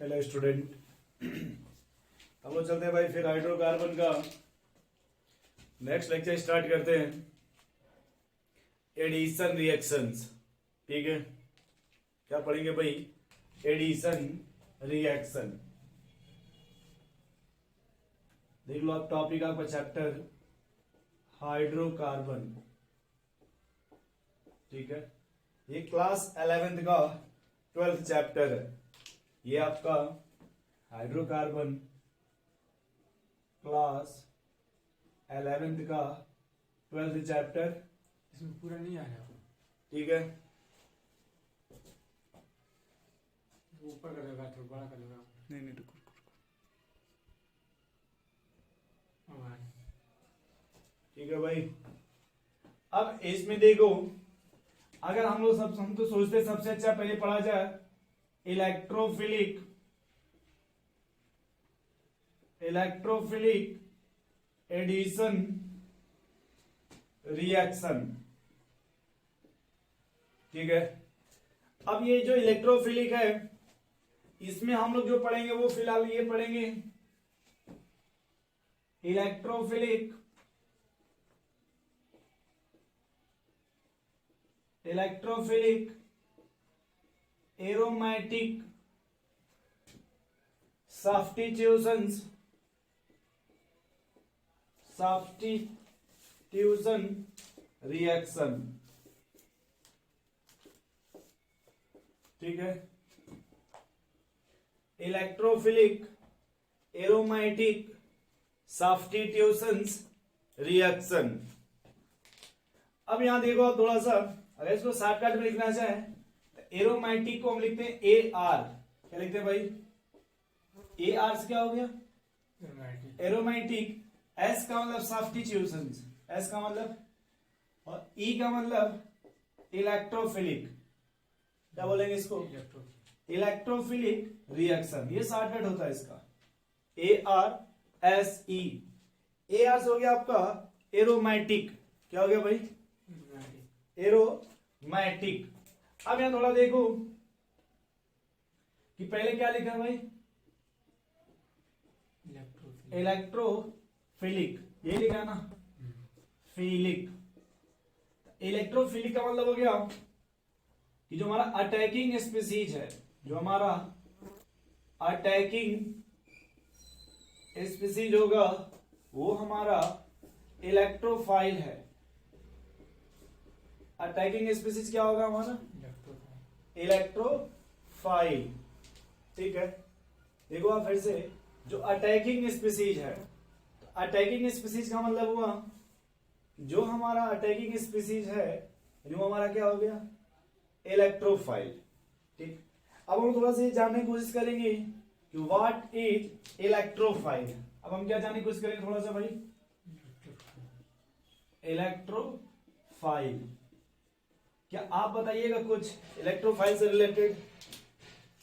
Hello student. हम लोग चलते हैं भाई फिर हाइड्रोकार्बन का नेक्स्ट लेक्चर स्टार्ट करते हैं। एडिशन रिएक्शंस, ठीक है। क्या पढ़ेंगे भाई? Addition reaction. देख लो आप, टॉपिक आपका चैप्टर हाइड्रोकार्बन, ठीक है। ये क्लास 11th का 12th चैप्टर है। ये आपका हाइड्रोकार्बन क्लास 11th का 12th चैप्टर, इसमें पूरा नहीं आ रहा, ठीक है। ऊपर कर देगा, थोड़ा बड़ा कर देगा। नहीं रुको। ठीक है भाई। अब इसमें देखो, अगर हम तो सोचते सबसे अच्छा पहले पढ़ा जाए इलेक्ट्रोफिलिक एडिशन रिएक्शन, ठीक है। अब ये जो इलेक्ट्रोफिलिक है, इसमें हम लोग जो पढ़ेंगे वो फिलहाल ये पढ़ेंगे इलेक्ट्रोफिलिक एरोमेटिक सब्स्टिट्यूशन रिएक्शन, ठीक है। Electrophilic aromatic substitution reaction. अब यहां देखो आप थोड़ा सा, अगर इसको शॉर्टकट में लिखना चाहे तो एरोमेटिक को हम लिखते हैं AR। क्या लिखते हैं भाई? AR से क्या हो गया? एरोमेटिक। S का मतलब सब्स्टिट्यूशन, S का मतलब, और E का मतलब इलेक्ट्रोफिलिक। क्या बोलेंगे इसको? Electrophilic reaction. ये शॉर्टकट होता है इसका, ARSE। AR से हो गया आपका एरोमेटिक। क्या हो गया भाई? एरोमेटिक। अब यहां थोड़ा देखो कि पहले क्या लिखा है भाई? इलेक्ट्रोफिलिक, ये लिखा है ना, फिलिक। इलेक्ट्रोफिलिक का मतलब हो गया कि जो हमारा अटैकिंग स्पीसीज है, जो हमारा अटैकिंग स्पीसीज होगा वो हमारा इलेक्ट्रोफाइल है। अटैकिंग स्पीसीज क्या होगा हमारा? इलेक्ट्रोफाइल, ठीक है। देखो आप फिर से, जो अटैकिंग स्पीसीज है, तो अटैकिंग स्पीसीज का मतलब हुआ जो हमारा अटैकिंग स्पीसीज है वो हमारा क्या हो गया? इलेक्ट्रोफाइल, ठीक। अब हम थोड़ा सा जानने की कोशिश करेंगे कि व्हाट इज इलेक्ट्रोफाइल। अब हम क्या जानने की कोशिश करेंगे थोड़ा सा भाई? इलेक्ट्रोफाइल। क्या आप बताइएगा कुछ इलेक्ट्रोफाइल से रिलेटेड?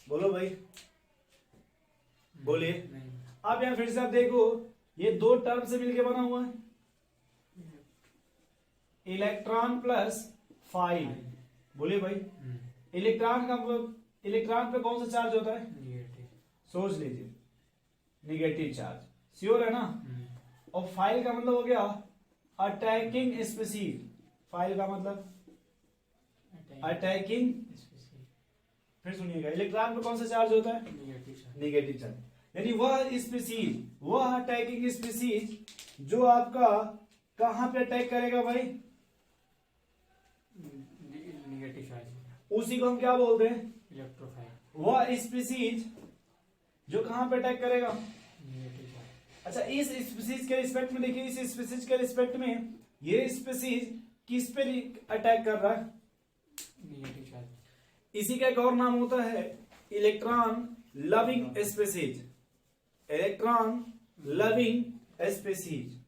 बोलो भाई, बोलिए। अब यहां फिर से आप देखो, ये दो टर्म से मिलके बना हुआ है, इलेक्ट्रॉन प्लस फाइल। बोलिए भाई। इलेक्ट्रॉन का, इलेक्ट्रॉन पे कौन सा चार्ज होता है? सोच लीजिए, निगेटिव चार्ज, श्योर है ना। और फाइल का मतलब हो गया अटैकिंग स्पीसीज। फाइल का मतलब अटैकिंग। फिर सुनिएगा, इलेक्ट्रॉन पे कौन सा चार्ज होता है? Negative charge. यानी वह स्पीसीज, वह अटैकिंग स्पीसीज जो आपका कहां पे अटैक करेगा भाई? निगेटिव चार्ज, उसी को हम क्या बोलते हैं? इलेक्ट्रोफाइल। वह स्पीसीज जो कहां पे अटैक करेगा? Negative charge. अच्छा, इस स्पीसीज के रिस्पेक्ट में देखिए, इस स्पीसीज के रिस्पेक्ट में ये स्पीसीज किस पे अटैक कर रहा है? Negative charge. इसी का एक और नाम होता है electron loving species. Electron loving species.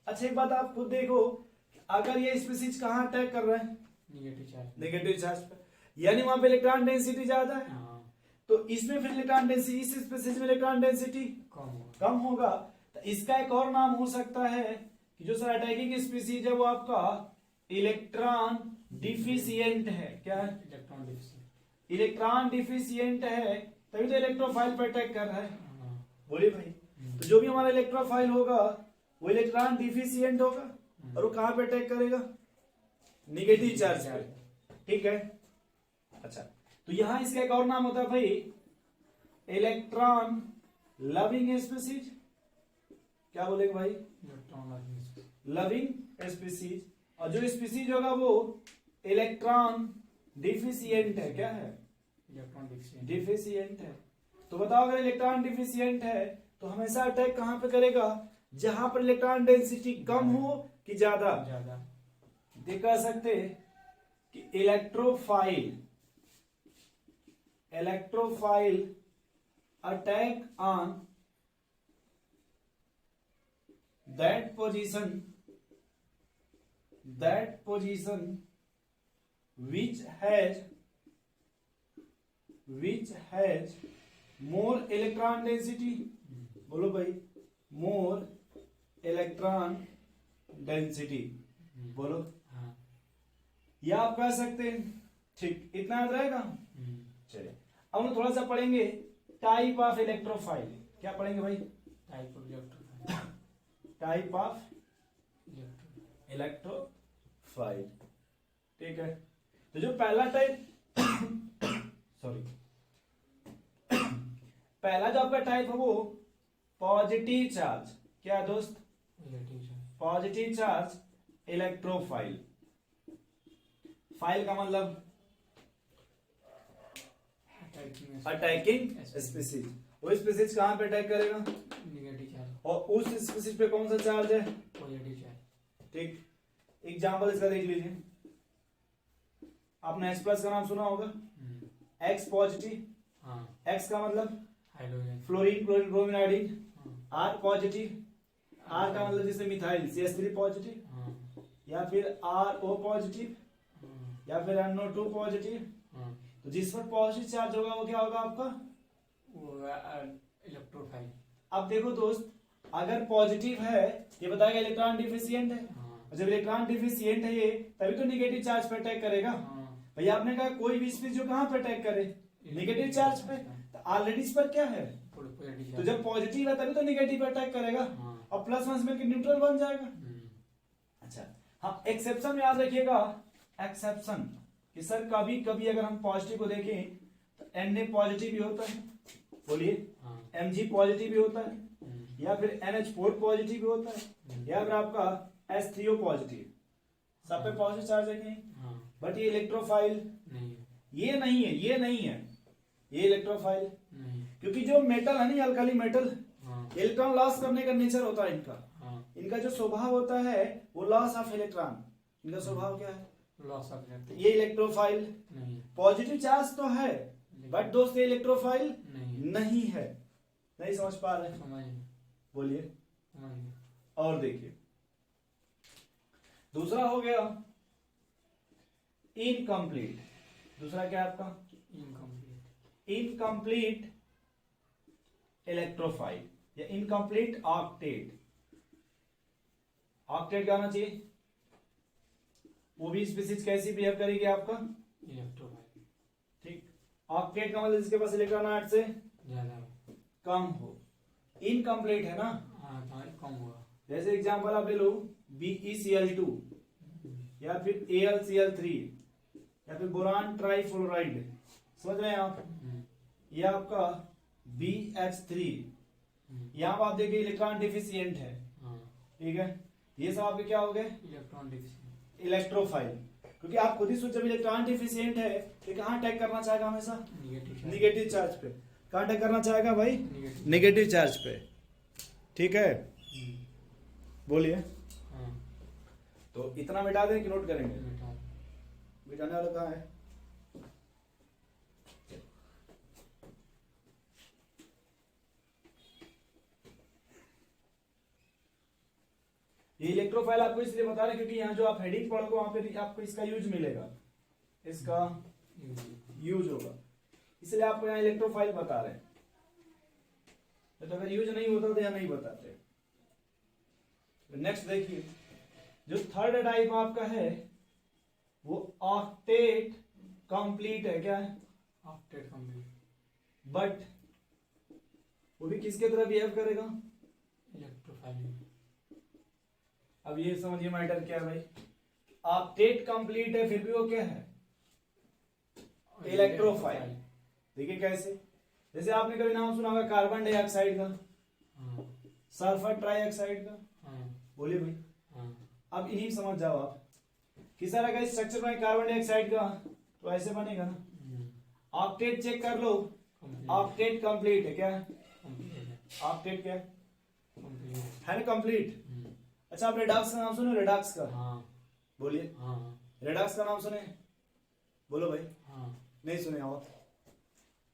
अच्छा, एक बात आप खुद देखो, अगर ये स्पीसीज कहां अटैक कर रहा है? निगेटिव चार्ज, नेगेटिव चार्ज पर, यानी वहां पे इलेक्ट्रॉन डेंसिटी ज्यादा है। तो इसमें फिर इलेक्ट्रॉन डेंसिटी, इस स्पीसीज में इलेक्ट्रॉन डेंसिटी कम होगा। तो इसका एक और नाम हो सकता है कि जो सर अटैकिंग स्पीसीज है वो आपका इलेक्ट्रॉन डिफिशियंट है। क्या है? Electron deficient. इलेक्ट्रॉन डिफिशियंट है, तभी तो इलेक्ट्रोफाइल पर अटैक कर रहा है। हाँ, बोलिए भाई, तो जो भी हमारा इलेक्ट्रोफाइल होगा वो इलेक्ट्रॉन डिफिशिएंट होगा और वो कहां पे अटैक करेगा? निगेटिव चार्ज पे। ठीक है। अच्छा, तो यहां इसका एक और नाम होता है भाई इलेक्ट्रॉन लविंग स्पीसीज। क्या बोलेंगे भाई? Electron loving species. और जो स्पीसीज होगा वो इलेक्ट्रॉन डिफिशिएंट है। क्या है? इलेक्ट्रॉन डिफिशिएंट है। तो बताओ, अगर इलेक्ट्रॉन डिफिशिएंट है तो हमेशा अटैक कहां पे करेगा? जहां पर इलेक्ट्रॉन डेंसिटी कम हो कि ज्यादा। ज्यादा। देख कह सकते कि electrophile attack on that position which has more electron density। बोलो भाई, more electron density। बोलो। हाँ। या आप कह सकते हैं। ठीक, इतना याद रहेगा। चलिए, अब हम थोड़ा सा पढ़ेंगे टाइप ऑफ इलेक्ट्रोफाइल। क्या पढ़ेंगे भाई? Type of electrophile. Type of electrophile. ठीक है। तो जो पहला टाइप सॉरी पहला जो आपका टाइप है वो पॉजिटिव चार्ज। क्या है दोस्त? Positive charge electrophile. फाइल का मतलब अटैकिंग स्पीसीज। वो स्पीसीज कहां पे अटैक करेगा? Negative charge. और उस स्पीसीज पे कौन सा चार्ज है? Positive charge. ठीक, एग्जाम्पल इसका देख लीजिए। आपने H प्लस का नाम सुना होगा। X positive. हाँ। X का मतलब hydrogen. Fluorine, chlorine, bromine, iodine. R positive. R का मतलब जैसे मिथाइल CH3 पॉजिटिव, हाँ। या फिर RO पॉजिटिव, हाँ। या फिर NO2 पॉजिटिव। हाँ। तो जिस पर पॉजिटिव चार्ज होगा वो क्या होगा आपका? वो इलेक्ट्रोफाइल। अब देखो दोस्त, अगर पॉजिटिव है ये बताएगा इलेक्ट्रॉन डिफिशिएंट है। हाँ। और जब इलेक्ट्रॉन डिफिशिएंट है ये, तभी तो निगेटिव चार्ज पे अटैक करेगा। हाँ। भैया आपने कहा कोई भी स्पीसीज जो कहां पे अटैक करे? निगेटिव चार्ज पे। तो ऑलरेडी इस पर क्या है? तो जब पॉजिटिव है तभी तो निगेटिव पे अटैक करेगा। हाँ। और प्लस वन में न्यूट्रल बन जाएगा। अच्छा, हाँ, एक्सेप्शन याद रखिएगा। एक्सेप्शन कि सर कभी कभी अगर हम पॉजिटिव को देखें तो Na पॉजिटिव भी होता है। बोलिए। हाँ। Mg पॉजिटिव भी होता है, या फिर NH4 पॉजिटिव भी होता है, या फिर आपका H3O पॉजिटिव। सब पे पॉजिटिव चार्ज है कहीं। हाँ। बट ये इलेक्ट्रोफाइल नहीं। ये नहीं है, ये नहीं है, ये इलेक्ट्रोफाइल। नहीं। क्योंकि जो मेटल है ना, अल्काली मेटल, हाँ। इलेक्ट्रॉन लॉस करने का नेचर होता है इनका। हाँ। इनका जो स्वभाव होता है वो लॉस ऑफ इलेक्ट्रॉन। इनका स्वभाव क्या है? Loss of electron. ये इलेक्ट्रोफाइल नहीं। पॉजिटिव चार्ज तो है बट दोस्त ये इलेक्ट्रोफाइल नहीं। नहीं है। नहीं समझ पा रहे? समझ। बोलिए। समझ। और देखिए, दूसरा हो गया इनकम्प्लीट। दूसरा क्या है आपका? इनकम्प्लीट। इनकम्प्लीट इलेक्ट्रोफाइल या इनकम्प्लीट ऑक्टेट। ऑक्टेट क्या होना चाहिए? वो भी स्पीसीज कैसी बिहेव करेगी आपका? इलेक्ट्रोफाइल। ठीक, ऑक्टेट का मतलब जिसके पास इलेक्ट्रॉन 8 से ज्यादा। कम हो। इनकम्प्लीट है ना। हाँ, कम हुआ। जैसे एग्जांपल आप ले लो BeCl2, या फिर AlCl3, या फिर बोरान ट्राइफ्लोराइड। समझ रहे हैं आप? ये आपका BH3। यहां पर आप देखिए इलेक्ट्रॉन डिफिशिएंट है। ठीक है, ये सब आपके क्या हो गए? Electron deficient. इलेक्ट्रोफाइल। क्योंकि आप खुद ही सोच, जब इलेक्ट्रॉन डिफिशिएंट है तो कहां अटैक करना चाहेगा? हमेशा निगेटिव चार्ज पे। कहां अटैक करना चाहेगा भाई? निगेटिव चार्ज पे। ठीक है, बोलिए। हाँ। तो इतना मिटा दें कि नोट करेंगे? मिटाने वाला कहाँ है? ये इलेक्ट्रोफाइल आपको इसलिए बता रहे हैं क्योंकि यहाँ जो आप हेडिंग पढ़ोगे वहां पे आपको इसका यूज मिलेगा, इसका यूज होगा, इसलिए आपको यहाँ इलेक्ट्रोफाइल बता रहे हैं। तो अगर यूज नहीं होता तो यहाँ नहीं बताते। नेक्स्ट देखिए, जो थर्ड टाइप आपका है वो ऑक्टेट कंप्लीट है। क्या है? Octet complete. बट वो भी किसके तरह बिहेव करेगा? इलेक्ट्रोफाइल। अब ये समझिए मैटर क्या है भाई, ऑक्टेट कंप्लीट है फिर भी वो क्या है? इलेक्ट्रोफाइल। देखिए कैसे, जैसे आपने कभी नाम सुना होगा कार्बन डाइऑक्साइड का, हाँ सल्फर ट्राइऑक्साइड का, हाँ बोलिए भाई। हाँ अब इन्हीं समझ जाओ आप, किस तरह का स्ट्रक्चर में कार्बन डाइऑक्साइड का, तो ऐसे बनेगा ना। ऑक्टेट चेक कर लो, ऑक्टेट कंप्लीट है क्या? ऑक्टेट क्या है ना? कंप्लीट। अच्छा आप रेडॉक्स का नाम सुने? रेडॉक्स का हाँ बोलिए, हाँ रेडॉक्स का नाम सुने? बोलो भाई। हाँ नहीं सुने हो?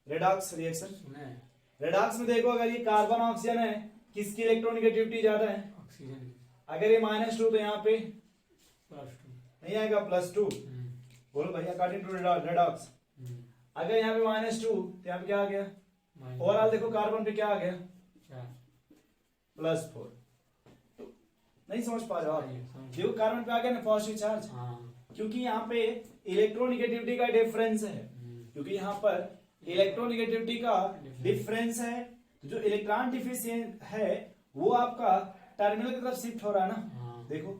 रेडॉक्स रिएक्शन, सुने हैं। रेडॉक्स में देखो अगर ये कार्बन ऑक्सीजन है, किसकी इलेक्ट्रोनेगेटिविटी ज्यादा है? ऑक्सीजन अगर ये -2 तो यहाँ पे +2। नहीं आएगा +2। बोलो भाई अकॉर्डिंग टू रेडॉक्स। अगर यहाँ पे -2 तो यहाँ पे क्या आ गया? ओवरऑल देखो कार्बन पे क्या आ गया? +4। तो नहीं समझ पा रहे हो आप? देखो कार्बन पे आ गया ना पॉजिटिव चार्ज, क्योंकि यहाँ पे इलेक्ट्रोनेगेटिविटी का डिफरेंस है, क्योंकि यहाँ पर इलेक्ट्रोनेगेटिविटी का डिफरेंस है, तो जो इलेक्ट्रॉन डिफिशिएंट है वो आपका टर्मिनल की तरफ शिफ्ट हो रहा है ना। देखो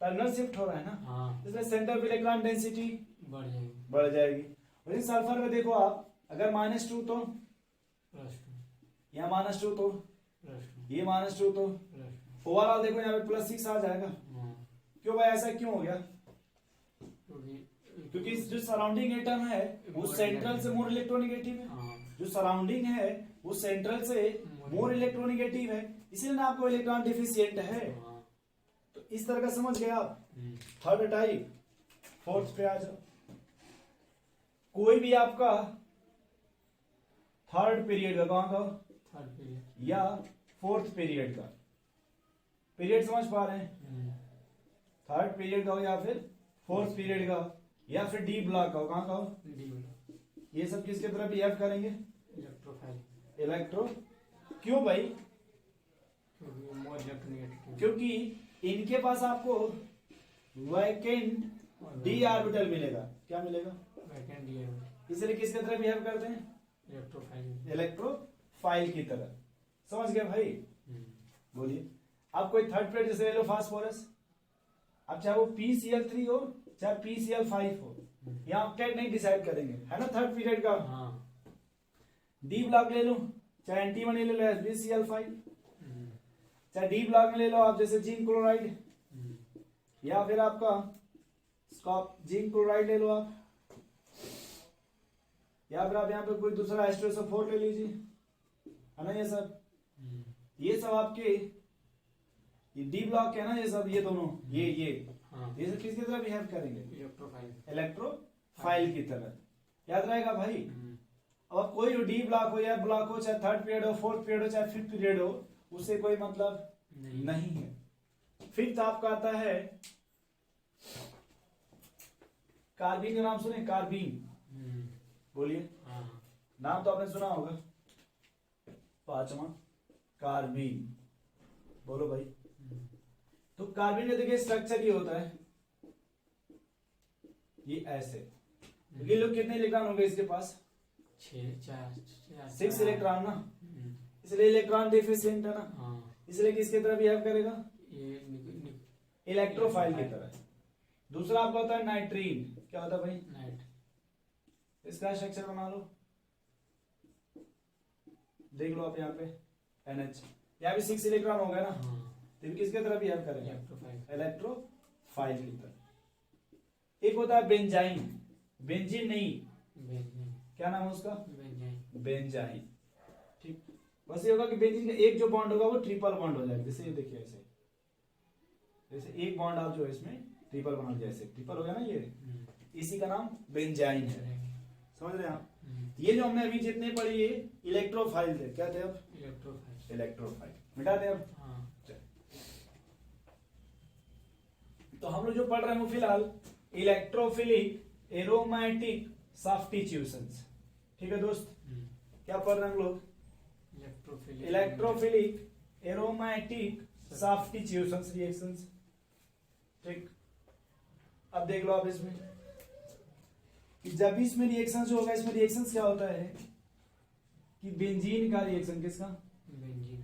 टर्मिनल शिफ्ट हो रहा है ना, इसलिए सेंटर ऑफ इलेक्ट्रॉन डेंसिटी बढ़ जाएगी। वैसे सल्फर में देखो आप, अगर -2 तो यहाँ -2 तो ये -2 तो ओवरऑल देखो यहाँ पे +6 आ जाएगा। क्यों भाई ऐसा क्यों हो गया? क्योंकि जो सराउंडिंग एटम है वो सेंट्रल से मोर इलेक्ट्रोनेगेटिव है, जो सराउंडिंग है वो सेंट्रल से मोर इलेक्ट्रोनेगेटिव है, इसीलिए ना आपको इलेक्ट्रॉन डिफिशिएंट है। तो इस तरह का समझ गए आप। थर्ड टाइप, फोर्थ पे आ जाओ। कोई भी आपका थर्ड पीरियड का, कौन का थर्ड पीरियड या फोर्थ पीरियड का, पीरियड समझ पा रहे हैं? थर्ड पीरियड का हो या फिर फोर्थ पीरियड का या फिर डी ब्लॉक का हो, कहाँ का हो, ये सब किसके तरफ बिहेव करेंगे? इलेक्ट्रोफाइल। इलेक्ट्रो। क्यों भाई? क्योंकि इनके पास आपको वैकेंट डी ऑर्बिटल मिलेगा। क्या मिलेगा? Vacant D orbital. इसलिए किसके तरह बिहेव करते हैं? इलेक्ट्रोफाइल। इलेक्ट्रोफाइल की तरह। समझ गए भाई? बोलिए। आप कोई थर्ड पीरियड जैसे ले लो फास्फोरस, अब चाहे वो PCl3 हो चाहे PCl5 हो, यहाँ ऑक्टेट नहीं डिसाइड करेंगे, है ना थर्ड पीरियड का। डी ब्लॉक ले लो, चाहे एंटीमनी ले लो SbCl5, चाहे डी ब्लॉक में ले लो आप जैसे जिंक क्लोराइड, या फिर आपका जिंक क्लोराइड ले लो आप, या फिर आप यहाँ पे कोई दूसरा H2SO4 ले लीजिए, है ना। ये सब आपके ये डी ब्लॉक है ना, ये सब, ये दोनों ये सब किसकी तरह बिहेव करेंगे? इलेक्ट्रोफाइल की तरह। याद रहेगा भाई? अब कोई डी ब्लॉक हो या ब्लॉक हो, चाहे थर्ड पीरियड हो, फोर्थ पीरियड हो, चाहे फिफ्थ पीरियड हो, उससे कोई मतलब नहीं है। फिफ्थ आपका आता है कार्बीन का नाम सुने? कार्बीन, बोलिए। नाम तो आपने सुना होगा। पांचवा कार्बीन, बोलो भाई। तो कार्बन का देखिए स्ट्रक्चर ये होता है, ये ऐसे। ये लोग कितने इलेक्ट्रॉन होंगे इसके पास? 6 इलेक्ट्रॉन ना, इसलिए इलेक्ट्रॉन डिफिशिएंट है ना, इसलिए किसके तरह बिहेव करेगा? इलेक्ट्रोफाइल की तरह। दूसरा आपका होता है नाइट्रीन। क्या होता है भाई? नाइट। इसका स्ट्रक्चर बना लो, देख लो आप यहाँ पे NH, यहाँ भी 6 इलेक्ट्रॉन हो गए ना, तो किसके तरह बिहेव करेगा? इलेक्ट्रोफाइल की तरह। एक होता है बेंजाइन, बेंजीन नहीं, क्या नाम है उसका? बेंजाइन। ठीक, बस ये होगा कि बेंजीन का एक जो बॉन्ड होगा वो ट्रिपल बॉन्ड हो जाएगा। जैसे ये देखिए ऐसे, जैसे एक बॉन्ड आप जो है इसमें ट्रिपल बना दिया, ऐसे ट्रिपल हो गया ना, ये इसी का नाम बेंजाइन है। समझ रहे हैं आप? ये जो हमने अभी जितने पढ़ी ये इलेक्ट्रोफाइल थे, क्या थे? अब इलेक्ट्रोफाइल मिटा दे अब। तो हम लोग जो पढ़ रहे हैं वो फिलहाल इलेक्ट्रोफिलिक एरोमेटिक सब्स्टिट्यूशंस। ठीक है दोस्त, क्या पढ़ रहे हैं हम लोग? Electrophilic aromatic substitutions reactions. ठीक, अब देख लो आप इसमें कि जब भी इसमें रिएक्शन जो होगा, इसमें रिएक्शंस क्या होता है कि बेंजीन का रिएक्शन किसका, बेंजीन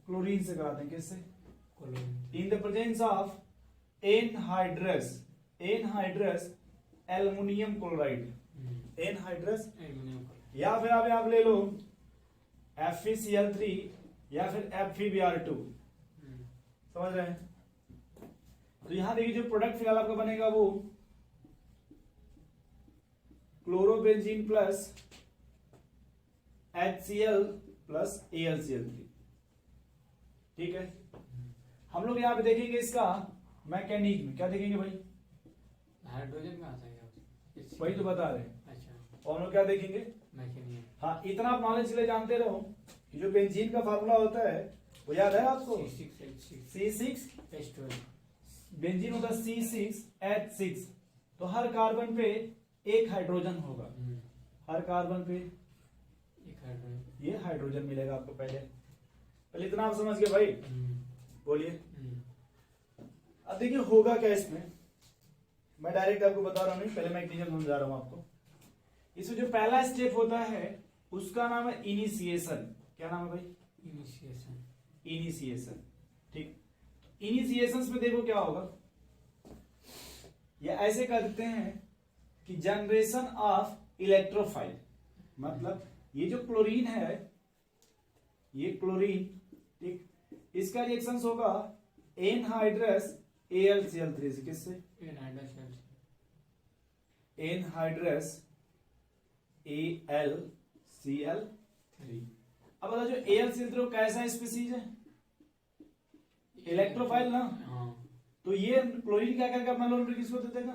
क्लोरीन से कराते हैं, किससे, chlorine in the presence of anhydrous aluminium chloride, anhydrous, aluminium या फिर आप यहाँ ले लो FeCl3 या फिर FeBr2, समझ रहे हैं। तो यहां देखिए जो प्रोडक्ट फिलहाल आपका बनेगा वो chlorobenzene plus HCl plus AlCl3, ठीक है। हम लोग यहाँ पे देखेंगे इसका मैकेनिज्म, क्या देखेंगे भाई, हाइड्रोजन कहाँ से आया, वही तो बता रहे हैं। अच्छा, और हम लोग क्या देखेंगे, मैकेनिज्म, हाँ इतना आप नॉलेज के लिए जानते रहो कि जो बेंजीन का फार्मूला होता है वो याद है आपको, C6H12, बेंजीन होता है C6H6, तो हर कार्बन पे एक हाइड्रोजन होगा, हर कार्बन पे एक हाइड्रोजन, ये हाइड्रोजन मिलेगा आपको। पहले इतना आप समझ गए भाई, बोलिए। अब देखिए होगा क्या इसमें, मैं डायरेक्ट आपको बता रहा हूँ नहीं, पहले मैं एक चीज समझा रहा हूँ आपको। इसमें जो पहला स्टेप होता है उसका नाम है इनिशिएशन, क्या नाम है भाई, इनिशिएशन, इनिशिएशन, ठीक। इनिशिएशंस में देखो क्या होगा, ये ऐसे करते हैं कि जनरेशन ऑफ इलेक्ट्रोफाइल, मतलब ये जो क्लोरीन है, ये क्लोरीन, ठीक, इसका रिएक्शन होगा एनहाइड्रस AlCl3 से, किससे, एनहाइड्रस AlCl3। अब बता जो AlCl3 कैसा स्पीसीज है, इलेक्ट्रोफाइल ना, तो ये क्लोरीन क्या करेगा, अपना लोन किसको दे देगा,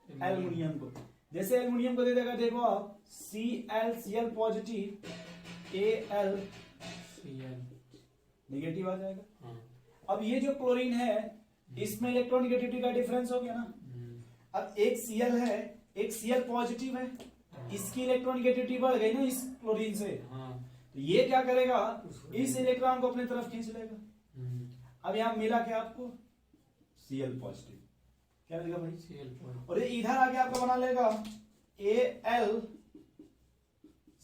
एल्युमिनियम को। जैसे एल्युमिनियम को दे देगा, देखो आप Cl पॉजिटिव AlCl नेगेटिव आ जाएगा। अब ये जो क्लोरीन है इसमें इलेक्ट्रोनेगेटिविटी का डिफरेंस हो गया ना, अब एक Cl है एक Cl पॉजिटिव है, इसकी इलेक्ट्रोनेगेटिविटी बढ़ गई ना इस क्लोरीन से, तो ये क्या करेगा, इस इलेक्ट्रॉन को अपनी तरफ खींच लेगा। अब यहां मिला क्या आपको, Cl पॉजिटिव, क्या मिलेगा भाई, Cl, और ये इधर आके आपका बना लेगा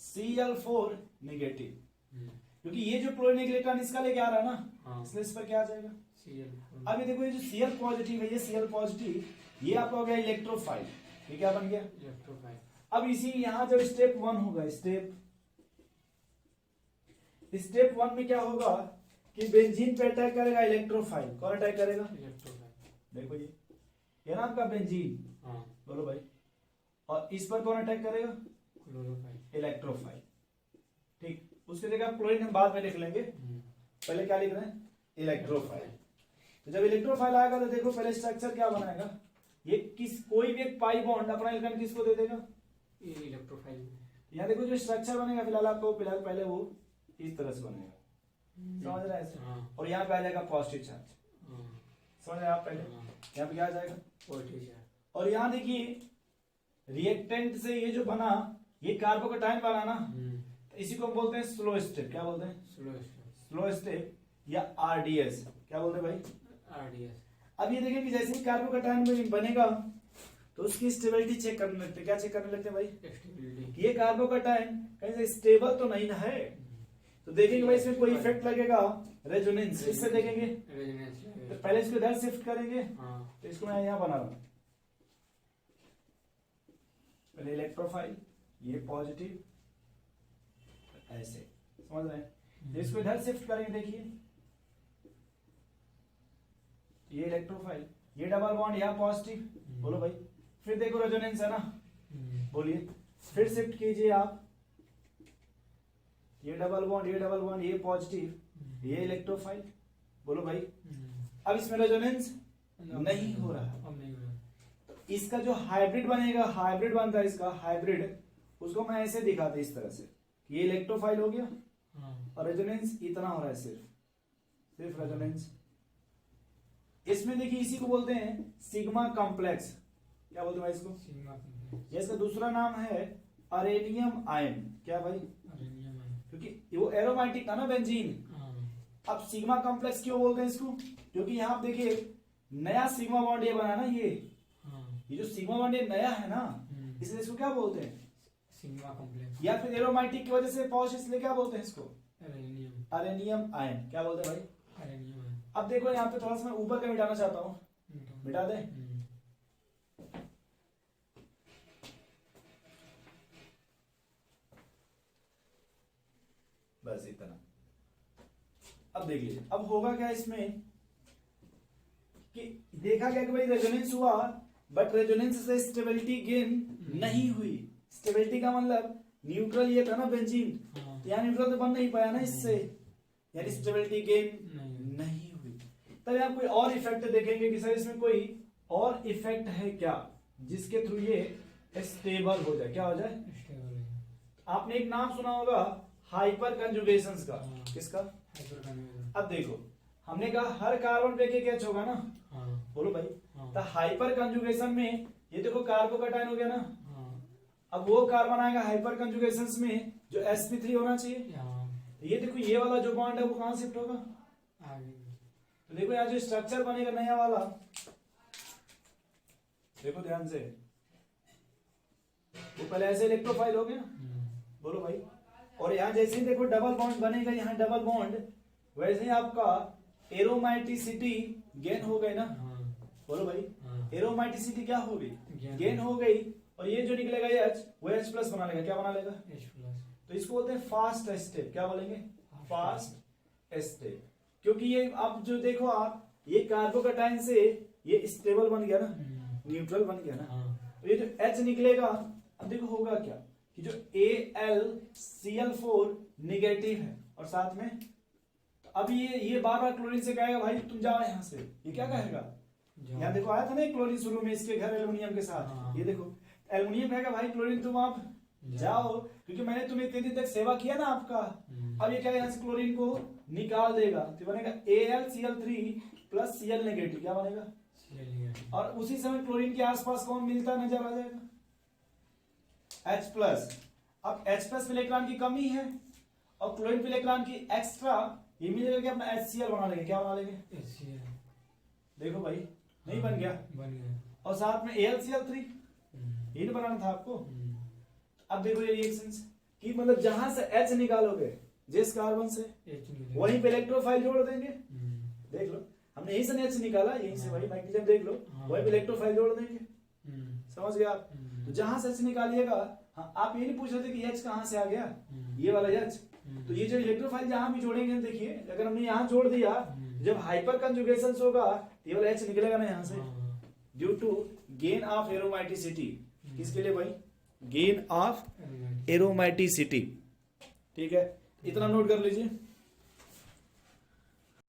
AlCl4 नेगेटिव, क्योंकि ये जो क्लोरीन इलेक्ट्रॉन इसका लेके आ रहा है ना, इसलिए इस पर क्या आ जाएगा, Cl4। अब ये देखो ये जो Cl पॉजिटिव है, ये Cl पॉजिटिव, ये आपका हो गया इलेक्ट्रोफाइल, ये क्या बन गया, इलेक्ट्रोफाइल। अब इसी यहां जब स्टेप 1 होगा, स्टेप 1 में क्या होगा कि बेंजीन पे अटैक करेगा इलेक्ट्रोफाइल, कौन अटैक करेगा, इलेक्ट्रोफाइल। देखो ये ना आपका बेंजीन, बोलो भाई, और इस पर कौन अटैक करेगा, क्लोरोफाइल, इलेक्ट्रोफाइल, ठीक। उसके जगह क्लोरीन हम बाद में लिख लेंगे, पहले क्या लिख रहे हैं, इलेक्ट्रोफाइल। तो जब इलेक्ट्रोफाइल आएगा तो देखो पहले स्ट्रक्चर क्या बनाएगा, ये कोई भी एक पाई बॉन्ड अपना इलेक्ट्रॉन किसको दे देगा, इलेक्ट्रोफाइल। यहाँ देखो जो स्ट्रक्चर बनेगा फिलहाल आपको, फिलहाल पहले वो इस तरह से बनेगा, समझ रहे हैं, और यहाँ पे आ जाएगा पॉजिटिव चार्ज, समझ रहे हैं आप, पहले यहाँ पे क्या आ जाएगा, पॉजिटिव चार्ज। और यहाँ देखिए रिएक्टेंट से ये जो बना, ये कार्बोकेटाइन बना ना, तो इसी को बोलते हैं स्लो स्टेप, क्या बोलते हैं, स्लो स्टेप या RDS, क्या बोलते हैं भाई, RDS। अब ये देखें कि जैसे ही कार्बोकेटाइन में बनेगा तो उसकी स्टेबिलिटी चेक करने लगते हैं, क्या चेक करने लगते हैं भाई, स्टेबिलिटी, ये कार्बोकेटाइन कहीं से स्टेबल तो नहीं ना है, तो देखेंगे भाई इसमें कोई इफेक्ट लगेगा, रेजोनेंस, इससे देखेंगे, तो पहले इसको इधर शिफ्ट करेंगे, तो इसको मैं यहाँ बना रहा हूं, पहले इलेक्ट्रोफाइल, ये पॉजिटिव, ऐसे, समझ रहे हैं, इसको इधर शिफ्ट करेंगे, देखिए ये इलेक्ट्रोफाइल, ये डबल बॉन्ड यहाँ पॉजिटिव, बोलो भाई, फिर देखो रेजोनेंस है ना, बोलिए, फिर शिफ्ट कीजिए आप, ये डबल बॉन्ड ये पॉजिटिव, ये इलेक्ट्रोफाइल, बोलो भाई, अब इसमें रेजोनेंस नहीं हो रहा, तो इसका जो हाइब्रिड बनेगा, हाइब्रिड बनता है इसका, हाइब्रिड, उसको मैं ऐसे दिखाता इस तरह से, ये इलेक्ट्रोफाइल हो गया और रेजोनेंस इतना हो रहा है, सिर्फ रेजोनेंस। इसमें देखिए इसी को बोलते हैं सिग्मा कॉम्प्लेक्स, क्या बोलते हैं भाई इसको, सिग्मा कॉम्प्लेक्स। इसका दूसरा नाम है अरेनियम आयन, क्या भाई, अरेनियम आयन, क्योंकि वो एरोमेटिक था ना बेंजीन। अब सिग्मा कॉम्प्लेक्स क्यों बोलते हैं इसको, क्योंकि यहाँ आप देखिए नया सिग्मा बॉन्ड ये बना ना, ये जो सिग्मा बॉन्ड ये नया है ना, इसलिए इसको क्या बोलते हैं, सिग्मा कॉम्प्लेक्स। या फिर एरोमेटिक की वजह से पॉश, इसलिए क्या बोलते हैं इसको? अरेनियम। अरेनियम आयन। क्या बोलते हैं भाई? अरेनियम है। अब देखो यहाँ पे थोड़ा सा मैं ऊपर का मिटाना चाहता हूँ, मिटा दे। बस इतना। अब देख लीजिए, अब होगा क्या इसमें कि देखा गया कि भाई रेजोनेंस हुआ, बट रेजोनेंस से स्टेबिलिटी गेन नहीं हुई। स्टेबिलिटी का मतलब न्यूट्रल ये था ना बेंजीन, यहाँ न्यूट्रल तो बन नहीं पाया ना इससे, यानी स्टेबिलिटी गेन नहीं हुई। तब यहाँ कोई और इफेक्ट देखेंगे कि सर इसमें कोई और इफेक्ट है क्या जिसके थ्रू ये स्टेबल हो जाए। क्या हो जाए? आपने एक नाम सुना होगा हाइपर कंजुगेशंस का। किसका? अब देखो, हमने कहा हर कार्बन पे एक H होगा ना, बोलो भाई। तो हाइपर कंजुगेशन में ये देखो कार्बोकैटायन हो गया ना, अब वो कार्बन आएगा हाइपर कंजुगेशंस में जो sp3 होना चाहिए। तो ये देखो ये वाला जो बॉन्ड है वो कहां शिफ्ट होगा? तो देखो यहाँ जो स्ट्रक्चर बनेगा नया वाला, देखो ध्यान से, वो पहले ऐसे इलेक्ट्रोफाइल हो गया, बोलो भाई। और यहाँ जैसे ही देखो डबल बॉन्ड बनेगा, यहाँ डबल बॉन्ड, वैसे ही आपका एरोमेटिसिटी गेन हो गई ना, बोलो भाई। एरोमेटिसिटी क्या हो गई? गेन हो गई। और ये जो निकलेगा H, वो H प्लस बना लेगा। क्या बना लेगा? H plus. तो इसको बोलते हैं फास्ट स्टेप। क्या बोलेंगे? Fast step. क्योंकि ये अब जो देखो आप, ये कार्बोकैटायन से ये स्टेबल बन गया ना, न्यूट्रल बन गया ना। तो ये जो H निकलेगा, अब देखो होगा क्या कि जो AlCl4 निगेटिव है और साथ में, तो अब ये बार बार क्लोरीन से कहेगा भाई तुम जाओ यहाँ से। ये क्या कहेगा? यहाँ देखो आया था ना क्लोरीन शुरू में इसके घर एल्युमिनियम के साथ। ये देखो एल्युमिनियम कहेगा भाई क्लोरीन तुम आप जाओ, क्योंकि मैंने तुम्हें इतने दिन तक सेवा किया ना आपका। अब ये क्या यहाँ से क्लोरीन को निकाल देगा, तो बनेगा AlCl3 प्लस Cl नेगेटिव। क्या बनेगा? और उसी समय क्लोरीन के आसपास कौन मिलता नजर आ जाएगा? H plus. अब H प्लस पे इलेक्ट्रॉन की कमी है और क्लोरीन पे इलेक्ट्रॉन की एक्स्ट्रा, ये मिल करके अपना HCl बना लेंगे। क्या बना लेंगे? देखो भाई नहीं बन गया, और साथ में AlCl3 ये नहीं बनाना था आपको। अब देखो ये रिएक्शंस कि मतलब जहां से H निकालोगे जिस कार्बन से, वहीं पे इलेक्ट्रोफाइल जोड़ देंगे। देख लो हमने यहीं से H निकाला, यहीं से भाई नाइट्रोजन देख लो, वहीं पे इलेक्ट्रोफाइल जोड़ देंगे। समझ गए आप? तो जहां से H निकालिएगा, हाँ आप ये नहीं पूछ रहे थे कि H कहां से आ गया, ये वाला H। तो ये जो इलेक्ट्रोफाइल जहां भी जोड़ेंगे, देखिए अगर हमने यहाँ जोड़ दिया, जब हाइपर कंजुगेशन होगा ये वाला H निकलेगा ना यहाँ से, due to gain of aromaticity. किसके लिए भाई? Gain of aromaticity. ठीक है, इतना नोट कर लीजिए।